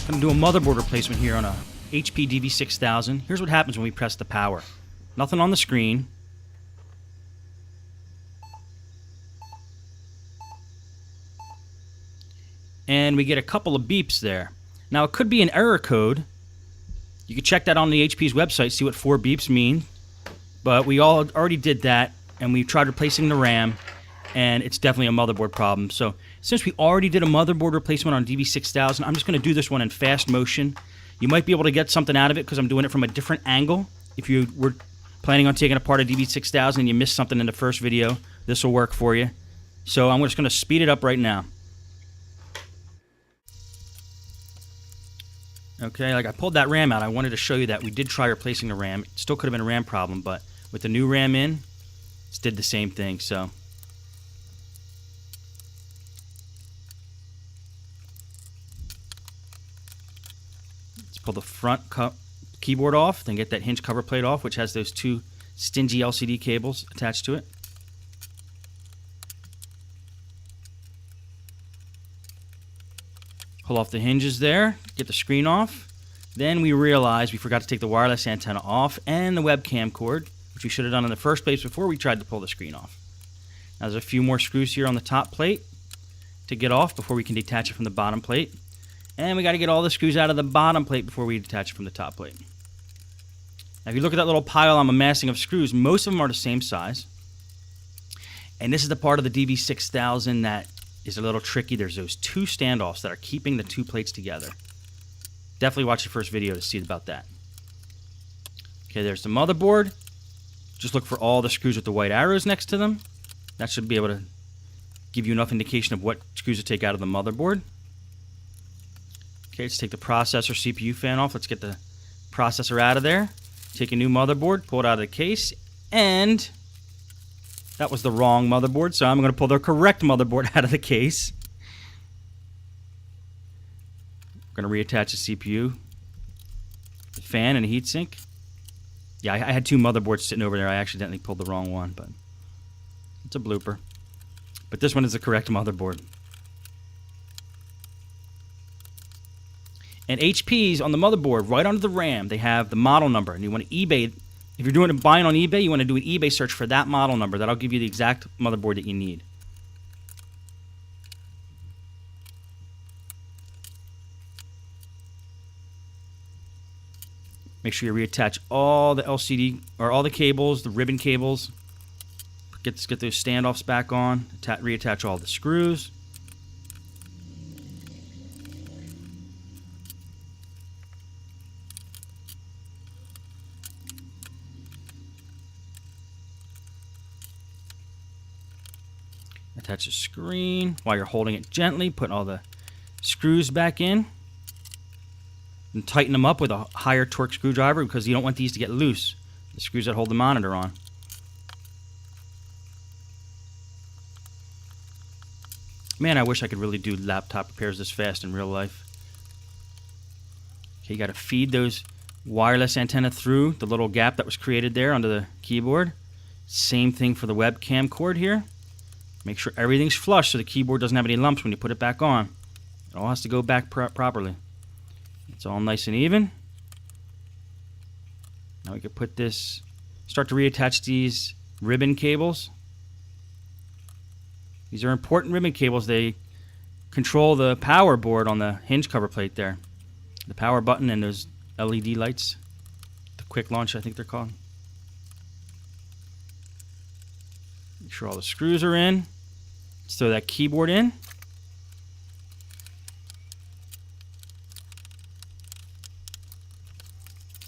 I'm going to do a motherboard replacement here on a HPDV6000. Here's what happens when we press the power. Nothing on the screen. And we get a couple of beeps there. Now, it could be an error code. You can check that on the HP's website, see what 4 beeps mean. But we already did that, and we tried replacing the RAM, and it's definitely a motherboard problem. So, since we already did a motherboard replacement on DV6000, I'm just going to do this one in fast motion. You might be able to get something out of it because I'm doing it from a different angle. If you were planning on taking apart a DV6000 and you missed something in the first video, this will work for you. So I'm just going to speed it up right now. Okay, like I pulled that RAM out. I wanted to show you that we did try replacing the RAM. It still could have been a RAM problem, but with the new RAM in, it did the same thing. So let's pull the front keyboard off, then get that hinge cover plate off, which has those 2 stingy LCD cables attached to it. Pull off the hinges there, get the screen off. Then we realize we forgot to take the wireless antenna off and the webcam cord, which we should have done in the first place before we tried to pull the screen off. Now there's a few more screws here on the top plate to get off before we can detach it from the bottom plate. And we got to get all the screws out of the bottom plate before we detach it from the top plate. Now if you look at that little pile I'm amassing of screws, most of them are the same size. And this is the part of the DV6000 that is a little tricky. There's those 2 standoffs that are keeping the 2 plates together. Definitely watch the first video to see about that. Okay, there's the motherboard. Just look for all the screws with the white arrows next to them. That should be able to give you enough indication of what screws to take out of the motherboard. Okay, let's take the processor CPU fan off. Let's get the processor out of there. Take a new motherboard, pull it out of the case, and that was the wrong motherboard, so I'm going to pull the correct motherboard out of the case. We're going to reattach the CPU, the fan, and the heatsink. Yeah, I had 2 motherboards sitting over there. I accidentally pulled the wrong one, but it's a blooper. But this one is the correct motherboard. And HP's on the motherboard, right under the RAM, they have the model number, and you want to eBay. If you're doing a buying on eBay, you want to do an eBay search for that model number. That'll give you the exact motherboard that you need. Make sure you reattach all the LCD or all the cables, the ribbon cables. Get those standoffs back on. Reattach all the screws. Attach the screen while you're holding it gently. Put all the screws back in. And tighten them up with a higher torque screwdriver because you don't want these to get loose. The screws that hold the monitor on. Man, I wish I could really do laptop repairs this fast in real life. Okay, you got to feed those wireless antenna through the little gap that was created there under the keyboard. Same thing for the webcam cord here. Make sure everything's flush so the keyboard doesn't have any lumps when you put it back on. It all has to go back properly. It's all nice and even. Now we can put this, start to reattach these ribbon cables. These are important ribbon cables. They control the power board on the hinge cover plate there. The power button and those LED lights. The quick launch, I think they're called. Make sure all the screws are in. Let's throw that keyboard in.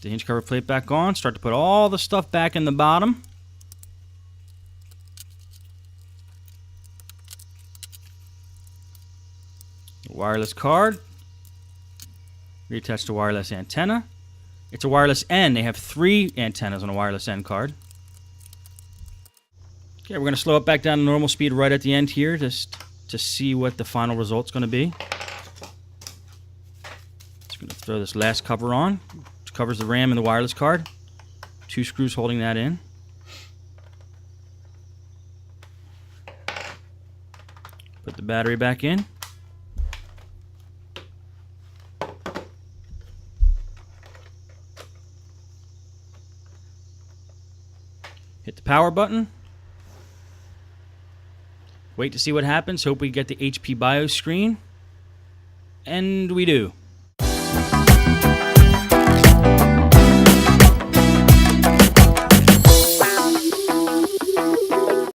The hinge cover plate back on. Start to put all the stuff back in the bottom. The wireless card. Reattach the wireless antenna. It's a wireless N. They have 3 antennas on a wireless N card. Okay, we're going to slow it back down to normal speed right at the end here just to see what the final result's going to be. Just going to throw this last cover on. Covers the RAM and the wireless card. 2 screws holding that in. Put the battery back in. Hit the power button. Wait to see what happens. Hope we get the HP BIOS screen. And we do.